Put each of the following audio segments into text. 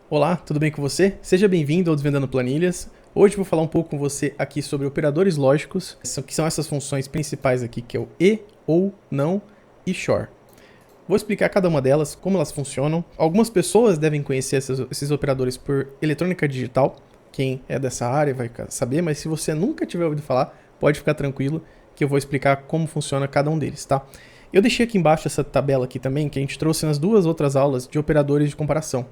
Olá, tudo bem com você? Seja bem-vindo ao Desvendando Planilhas. Hoje eu vou falar um pouco com você aqui sobre operadores lógicos, que são essas funções principais aqui, que é o e, ou, não e shor. Vou explicar cada uma delas, como elas funcionam. Algumas pessoas devem conhecer esses operadores por eletrônica digital. Quem é dessa área vai saber, mas se você nunca tiver ouvido falar, pode ficar tranquilo que eu vou explicar como funciona cada um deles, tá? Eu deixei aqui embaixo essa tabela aqui também, que a gente trouxe nas duas outras aulas de operadores de comparação.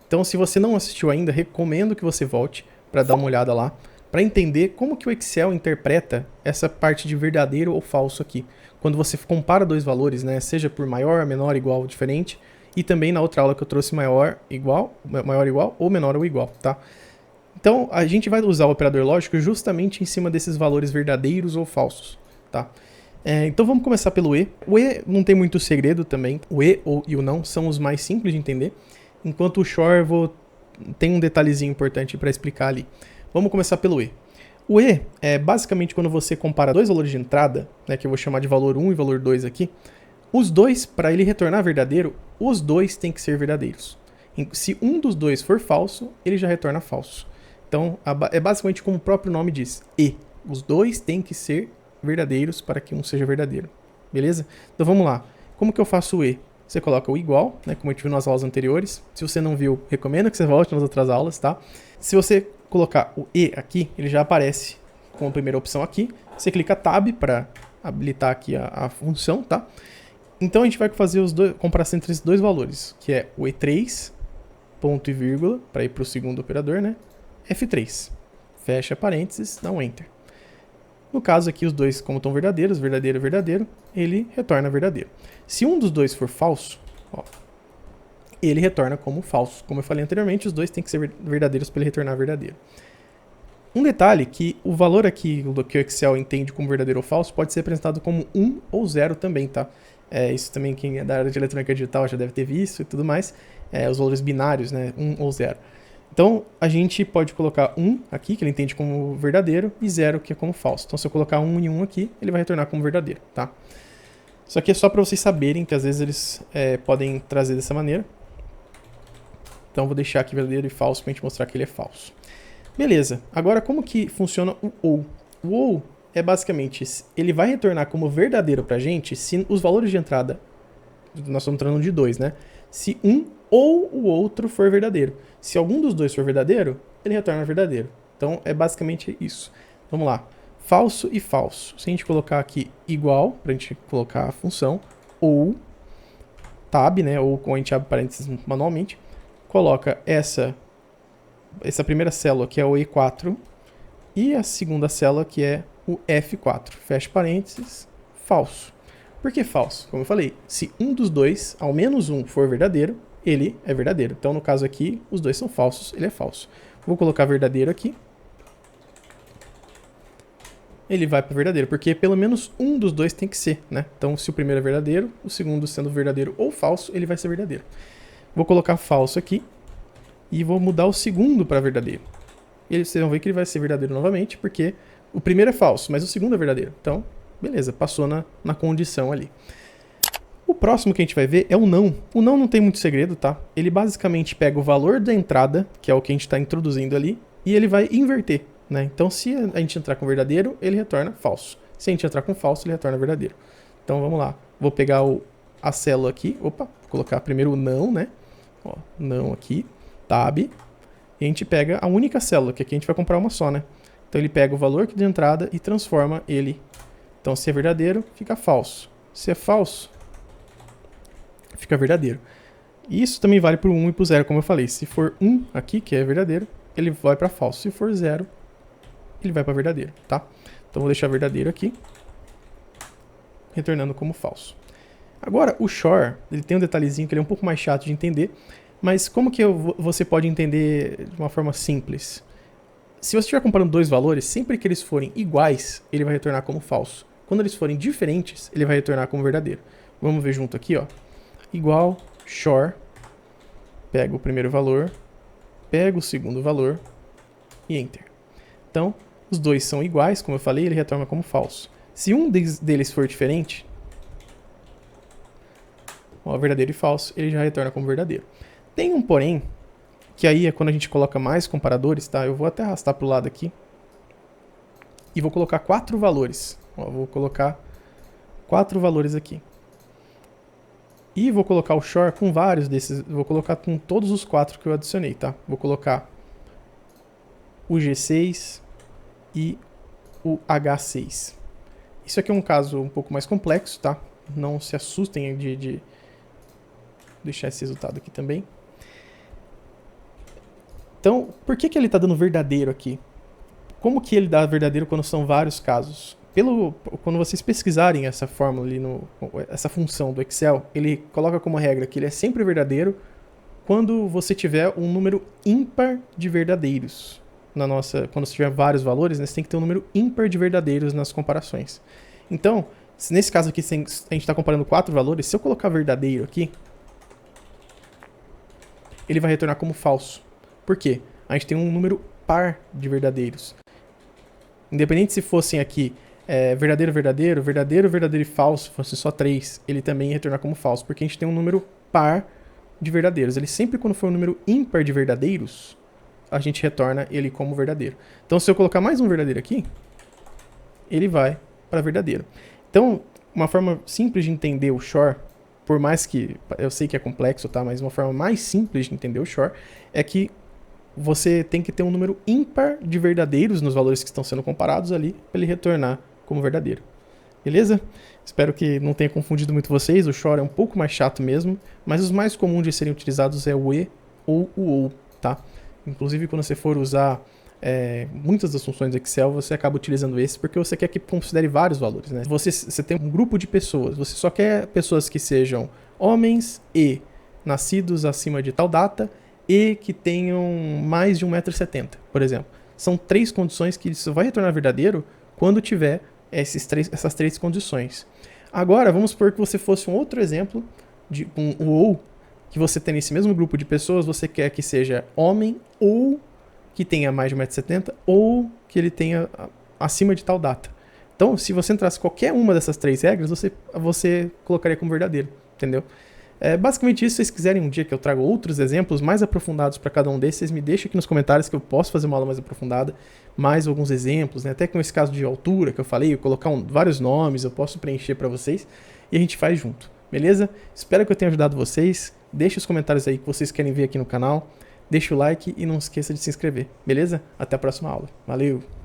Então, se você não assistiu ainda, recomendo que você volte para dar uma olhada lá, para entender como que o Excel interpreta essa parte de verdadeiro ou falso aqui. Quando você compara dois valores, né, seja por maior, menor, igual, diferente, e também na outra aula que eu trouxe maior, igual ou menor ou igual, tá? Então, a gente vai usar o operador lógico justamente em cima desses valores verdadeiros ou falsos, tá? Então vamos começar pelo E. O E não tem muito segredo também. O E e o não são os mais simples de entender. Enquanto o shor tem um detalhezinho importante para explicar ali. Vamos começar pelo E. O E é basicamente quando você compara dois valores de entrada, né, que eu vou chamar de valor 1 e valor 2 aqui. Os dois, para ele retornar verdadeiro, os dois têm que ser verdadeiros. Se um dos dois for falso, ele já retorna falso. Então é basicamente como o próprio nome diz, E. Os dois têm que ser verdadeiros para que um seja verdadeiro. Beleza? Então vamos lá. Como que eu faço o E? Você coloca o igual, né, como a gente viu nas aulas anteriores. Se você não viu, recomendo que você volte nas outras aulas, tá? Se você colocar o E aqui, ele já aparece com a primeira opção aqui. Você clica Tab para habilitar aqui a função, tá? Então a gente vai fazer comparação entre esses dois valores, que é o E3, ponto e vírgula, para ir para o segundo operador, né? F3. Fecha parênteses, dá um Enter. No caso aqui, os dois, como estão verdadeiros, verdadeiro, verdadeiro, ele retorna verdadeiro. Se um dos dois for falso, ó, ele retorna como falso. Como eu falei anteriormente, os dois têm que ser verdadeiros para ele retornar verdadeiro. Um detalhe que o valor aqui do que o Excel entende como verdadeiro ou falso pode ser apresentado como 1 ou 0 também, tá? Isso também quem é da área de eletrônica digital já deve ter visto e tudo mais. Os valores binários, né? 1 ou 0. Então, a gente pode colocar 1 aqui, que ele entende como verdadeiro, e 0, que é como falso. Então, se eu colocar 1 e 1 aqui, ele vai retornar como verdadeiro, tá? Isso aqui é só para vocês saberem que às vezes eles podem trazer dessa maneira. Então, vou deixar aqui verdadeiro e falso para a gente mostrar que ele é falso. Beleza. Agora, como que funciona o OU? O OU é basicamente, ele vai retornar como verdadeiro para a gente se os valores de entrada, nós estamos tratando de 2, né? Se um ou o outro for verdadeiro. Se algum dos dois for verdadeiro, ele retorna verdadeiro. Então, é basicamente isso. Vamos lá. Falso e falso. Se a gente colocar aqui igual, para a gente colocar a função, ou tab, né? Ou quando a gente abre parênteses manualmente, coloca essa primeira célula, que é o E4, e a segunda célula, que é o F4. Fecha parênteses, falso. Por que falso? Como eu falei, se um dos dois, ao menos um, for verdadeiro, ele é verdadeiro. Então, no caso aqui, os dois são falsos, ele é falso. Vou colocar verdadeiro aqui. Ele vai para verdadeiro, porque pelo menos um dos dois tem que ser, né? Então, se o primeiro é verdadeiro, o segundo sendo verdadeiro ou falso, ele vai ser verdadeiro. Vou colocar falso aqui e vou mudar o segundo para verdadeiro. E vocês vão ver que ele vai ser verdadeiro novamente, porque o primeiro é falso, mas o segundo é verdadeiro. Então, beleza, passou na condição ali. O próximo que a gente vai ver é o não. O não tem muito segredo, tá? Ele basicamente pega o valor da entrada, que é o que a gente está introduzindo ali, e ele vai inverter, né? Então, se a gente entrar com verdadeiro, ele retorna falso. Se a gente entrar com falso, ele retorna verdadeiro. Então, vamos lá. Vou pegar a célula aqui. Opa, vou colocar primeiro o não, né? Ó, não aqui. Tab. E a gente pega a única célula, que aqui a gente vai comprar uma só, né? Então, ele pega o valor de entrada e transforma ele. Então, se é verdadeiro, fica falso. Se é falso, fica verdadeiro. E isso também vale para o 1 e para o 0, como eu falei. Se for 1 aqui, que é verdadeiro, ele vai para falso. Se for 0, ele vai para verdadeiro, tá? Então, vou deixar verdadeiro aqui, retornando como falso. Agora, o shor, ele tem um detalhezinho que ele é um pouco mais chato de entender, mas como que você pode entender de uma forma simples? Se você estiver comparando dois valores, sempre que eles forem iguais, ele vai retornar como falso. Quando eles forem diferentes, ele vai retornar como verdadeiro. Vamos ver junto aqui, ó. Igual, shor, pega o primeiro valor, pega o segundo valor e enter. Então, os dois são iguais, como eu falei, ele retorna como falso. Se um deles for diferente, ó, verdadeiro e falso, ele já retorna como verdadeiro. Tem um porém, que aí é quando a gente coloca mais comparadores, tá? Eu vou até arrastar para o lado aqui. E vou colocar 4 valores. Ó, vou colocar 4 valores aqui. E vou colocar o shor com vários desses. Vou colocar com todos os 4 que eu adicionei, tá? Vou colocar o G6 e o H6. Isso aqui é um caso um pouco mais complexo, tá? Não se assustem de deixar esse resultado aqui também. Então, por que ele está dando verdadeiro aqui? Como que ele dá verdadeiro quando são vários casos? Quando vocês pesquisarem essa fórmula ali, essa função do Excel, ele coloca como regra que ele é sempre verdadeiro quando você tiver um número ímpar de verdadeiros. Quando você tiver vários valores, né, você tem que ter um número ímpar de verdadeiros nas comparações. Então, nesse caso aqui, a gente está comparando 4 valores, se eu colocar verdadeiro aqui, ele vai retornar como falso. Por quê? A gente tem um número par de verdadeiros. Independente se fossem aqui verdadeiro, verdadeiro, verdadeiro, verdadeiro e falso, fosse só 3, ele também ia retornar como falso, porque a gente tem um número par de verdadeiros. Ele sempre, quando for um número ímpar de verdadeiros, a gente retorna ele como verdadeiro. Então, se eu colocar mais um verdadeiro aqui, ele vai para verdadeiro. Então, uma forma simples de entender o shor, por mais que eu sei que é complexo, tá? Mas uma forma mais simples de entender o shor é que você tem que ter um número ímpar de verdadeiros nos valores que estão sendo comparados ali para ele retornar como verdadeiro. Beleza? Espero que não tenha confundido muito vocês. O shor é um pouco mais chato mesmo, mas os mais comuns de serem utilizados é o e ou o ou, tá? Inclusive, quando você for usar muitas das funções do Excel, você acaba utilizando esse porque você quer que considere vários valores, né? Você tem um grupo de pessoas, você só quer pessoas que sejam homens e nascidos acima de tal data e que tenham mais de 1,70 m, por exemplo. São 3 condições que isso vai retornar verdadeiro quando tiver essas 3 condições. Agora, vamos supor que você fosse um outro exemplo de um ou, que você tem nesse mesmo grupo de pessoas, você quer que seja homem ou que tenha mais de 1,70 m ou que ele tenha acima de tal data. Então, se você entrasse qualquer uma dessas 3 regras, você colocaria como verdadeiro, entendeu? É basicamente isso. Se vocês quiserem um dia que eu traga outros exemplos mais aprofundados para cada um desses, vocês me deixem aqui nos comentários que eu posso fazer uma aula mais aprofundada, mais alguns exemplos, né? Até com esse caso de altura que eu falei, eu colocar vários nomes, eu posso preencher para vocês e a gente faz junto, beleza? Espero que eu tenha ajudado vocês. Deixe os comentários aí que vocês querem ver aqui no canal, deixa o like e não esqueça de se inscrever, beleza? Até a próxima aula. Valeu!